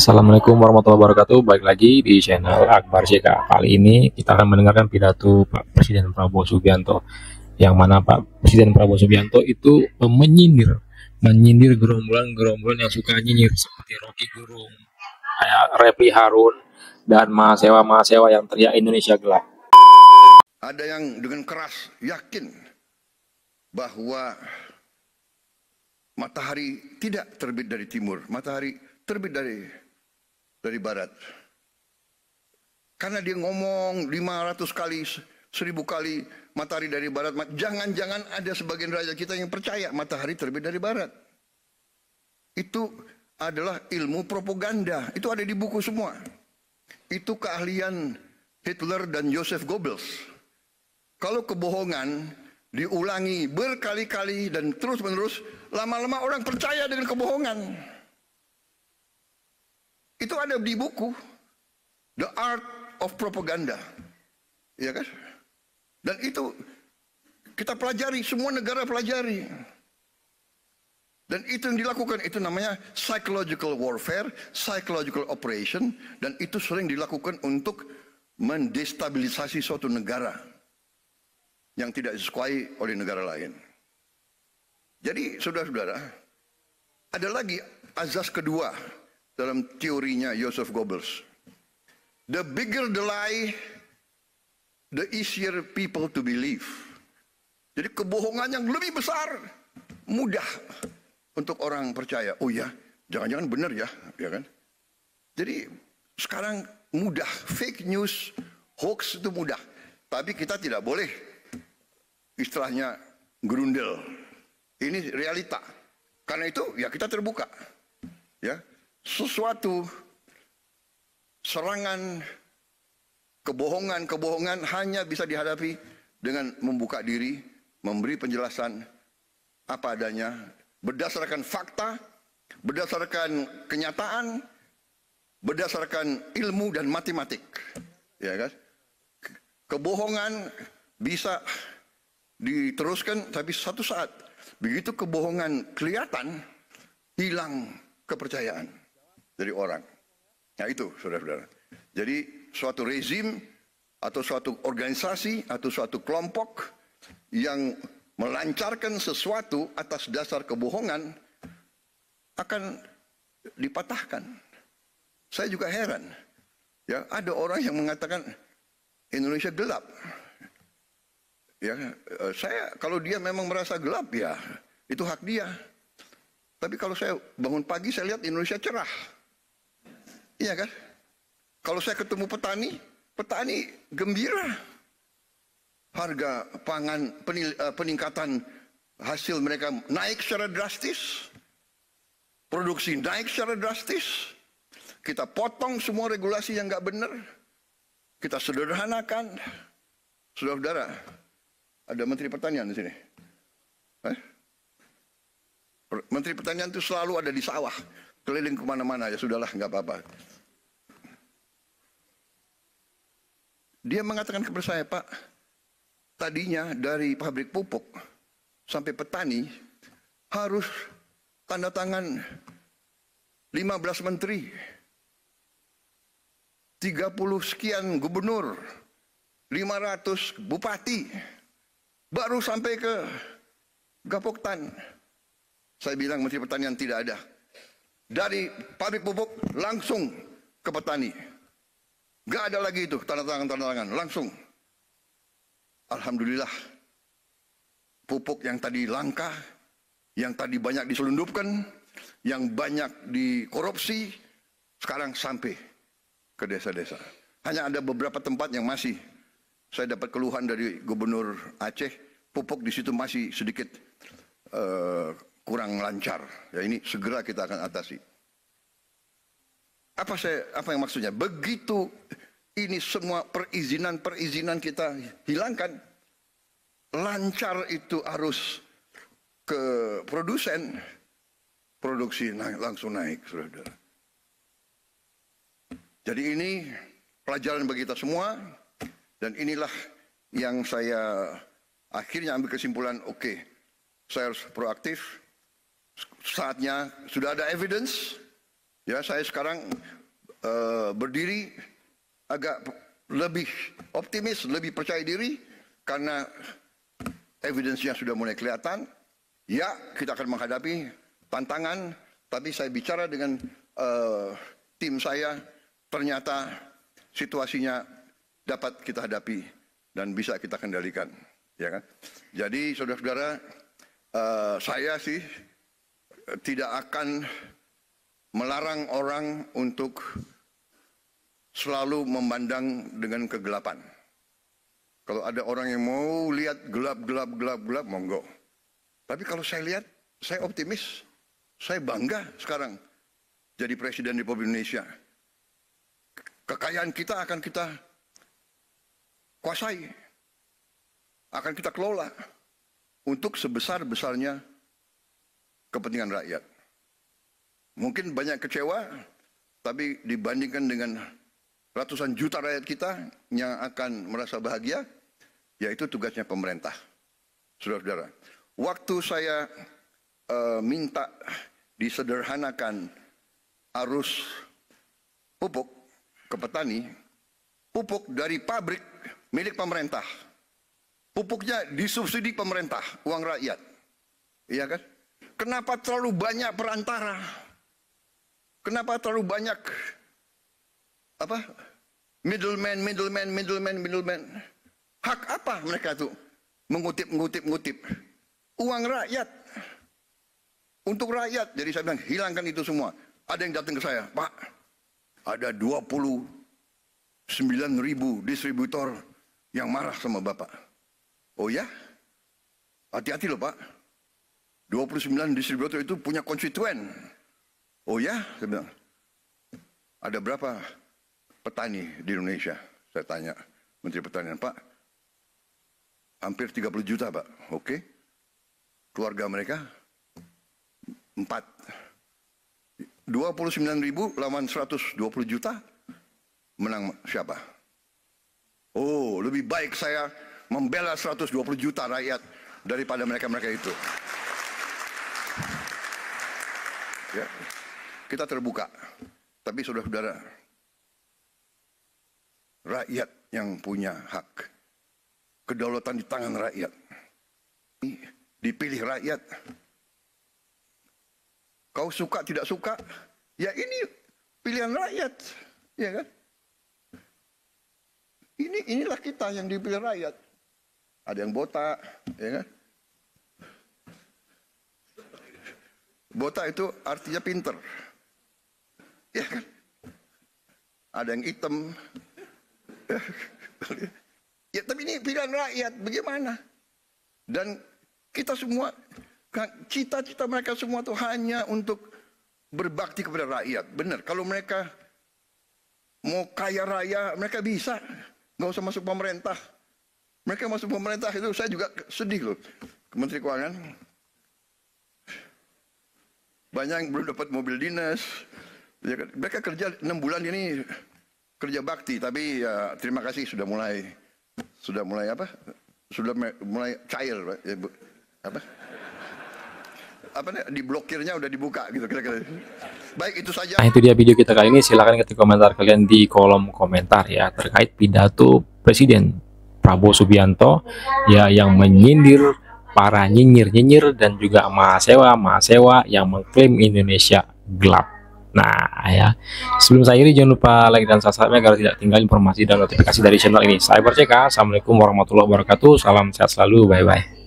Assalamualaikum warahmatullahi wabarakatuh. Baik lagi di channel Akbar JK. Kali ini kita akan mendengarkan pidato Pak Presiden Prabowo Subianto, yang mana Pak Presiden Prabowo Subianto itu menyindir gerombolan-gerombolan yang suka nyinyir seperti Rocky Gerung, kayak Repli Harun, dan mahasiswa-mahasiswa yang teriak Indonesia gelap. Ada yang dengan keras yakin bahwa matahari tidak terbit dari timur, matahari terbit dari barat. Karena dia ngomong 500 kali, 1000 kali matahari dari barat. Jangan-jangan ada sebagian rakyat kita yang percaya matahari terbit dari barat. Itu adalah ilmu propaganda. Itu ada di buku semua. Itu keahlian Hitler dan Joseph Goebbels. Kalau kebohongan diulangi berkali-kali dan terus-menerus, lama-lama orang percaya dengan kebohongan. Itu ada di buku The Art of Propaganda, ya kan? Dan itu kita pelajari, semua negara pelajari. Dan itu yang dilakukan, itu namanya psychological warfare, psychological operation, dan itu sering dilakukan untuk mendestabilisasi suatu negara yang tidak disukai oleh negara lain. Jadi saudara-saudara, ada lagi azas kedua dalam teorinya Joseph Goebbels. The bigger the lie, the easier people to believe. Jadi kebohongan yang lebih besar, mudah untuk orang percaya. Oh ya, jangan-jangan benar ya, ya kan? Jadi sekarang mudah, fake news, hoax itu mudah. Tapi kita tidak boleh istilahnya gerundel. Ini realita. Karena itu ya kita terbuka. Ya, sesuatu serangan kebohongan hanya bisa dihadapi dengan membuka diri, memberi penjelasan apa adanya, berdasarkan fakta, berdasarkan kenyataan, berdasarkan ilmu dan matematik. Ya kan? Kebohongan bisa diteruskan, tapi satu saat begitu kebohongan kelihatan, hilang kepercayaan dari orang. Nah itu saudara-saudara. Jadi suatu rezim atau suatu organisasi atau suatu kelompok yang melancarkan sesuatu atas dasar kebohongan akan dipatahkan. Saya juga heran. Ya, ada orang yang mengatakan Indonesia gelap. Ya, saya kalau dia memang merasa gelap ya itu hak dia. Tapi kalau saya bangun pagi saya lihat Indonesia cerah. Iya kan? Kalau saya ketemu petani gembira. Harga pangan, peningkatan hasil mereka naik secara drastis. Produksi naik secara drastis. Kita potong semua regulasi yang nggak benar. Kita sederhanakan. Saudara-saudara, ada Menteri Pertanian di sini. Menteri Pertanian itu selalu ada di sawah, keliling kemana-mana, ya sudahlah, nggak apa-apa. Dia mengatakan kepada saya, Pak, tadinya dari pabrik pupuk sampai petani harus tanda tangan 15 menteri, 30 sekian gubernur, 500 bupati, baru sampai ke Gapoktan. Saya bilang Menteri Pertanian tidak ada. Dari pabrik pupuk langsung ke petani. Gak ada lagi itu tanda tangan, langsung. Alhamdulillah. Pupuk yang tadi langka, yang tadi banyak diselundupkan, yang banyak dikorupsi, sekarang sampai ke desa-desa. Hanya ada beberapa tempat yang masih. Saya dapat keluhan dari Gubernur Aceh, pupuk di situ masih sedikit kurang lancar. Ya, ini segera kita akan atasi. Apa yang maksudnya? Begitu ini semua perizinan kita hilangkan, lancar itu arus ke produsen, produksi langsung naik, saudara. Jadi ini pelajaran bagi kita semua, dan inilah yang saya akhirnya ambil kesimpulan, oke, saya harus proaktif. Saatnya sudah ada evidence, Ya, saya sekarang berdiri agak lebih optimis, lebih percaya diri karena evidence-nya sudah mulai kelihatan. Ya, kita akan menghadapi tantangan, tapi saya bicara dengan tim saya, ternyata situasinya dapat kita hadapi dan bisa kita kendalikan, ya kan? Jadi saudara-saudara, saya sih tidak akan melarang orang untuk selalu memandang dengan kegelapan. Kalau ada orang yang mau lihat gelap, monggo. Tapi kalau saya lihat, saya optimis, saya bangga sekarang jadi Presiden Republik Indonesia. Kekayaan kita akan kita kuasai, akan kita kelola untuk sebesar-besarnya kepentingan rakyat. Mungkin banyak kecewa, tapi dibandingkan dengan ratusan juta rakyat kita yang akan merasa bahagia, yaitu tugasnya pemerintah. Saudara-saudara, waktu saya minta disederhanakan arus pupuk ke petani, pupuk dari pabrik milik pemerintah, pupuknya disubsidi pemerintah, uang rakyat, iya kan? Kenapa terlalu banyak perantara? Kenapa terlalu banyak middleman? Hak apa mereka tuh mengutip uang rakyat untuk rakyat? Jadi saya bilang hilangkan itu semua. Ada yang datang ke saya, Pak, ada 29.000 distributor yang marah sama Bapak. Oh ya? Hati-hati loh Pak. 29 distributor itu punya konstituen. Oh ya? Saya bilang. Ada berapa petani di Indonesia? Saya tanya Menteri Pertanian, Pak. Hampir 30 juta Pak. Oke. Keluarga mereka 4. 29.000 lawan 120 juta. Menang siapa? Oh, lebih baik saya membela 120 juta rakyat daripada mereka-mereka itu. Ya, kita terbuka. Tapi saudara-saudara, rakyat yang punya hak. Kedaulatan di tangan rakyat. Dipilih rakyat. Kau suka tidak suka, ya ini pilihan rakyat. Ya kan? Inilah kita yang dipilih rakyat. Ada yang botak, ya kan? Botak itu artinya pinter. Ya kan? Ada yang hitam. Ya, tapi ini pilihan rakyat, bagaimana? Dan kita semua, cita-cita mereka semua itu hanya untuk berbakti kepada rakyat. Benar, kalau mereka mau kaya raya, mereka bisa. Nggak usah masuk pemerintah. Mereka masuk pemerintah itu, saya juga sedih loh. Menteri Keuangan. Banyak yang belum dapat mobil dinas. Mereka kerja 6 bulan ini kerja bakti, tapi ya, terima kasih sudah mulai apa? Sudah mulai cair, ya, apa? Diblokirnya udah dibuka gitu kira-kira. Baik, itu saja. Nah, itu dia video kita kali ini. Silahkan ketik komentar kalian di kolom komentar ya terkait pidato Presiden Prabowo Subianto ya yang menyindir para nyinyir dan juga mahasiswa yang mengklaim Indonesia gelap. Nah ya, sebelum saya akhiri jangan lupa like dan subscribe agar tidak tinggal informasi dan notifikasi dari channel ini. Saya Cyber CK. Assalamualaikum warahmatullahi wabarakatuh. Salam sehat selalu. Bye bye.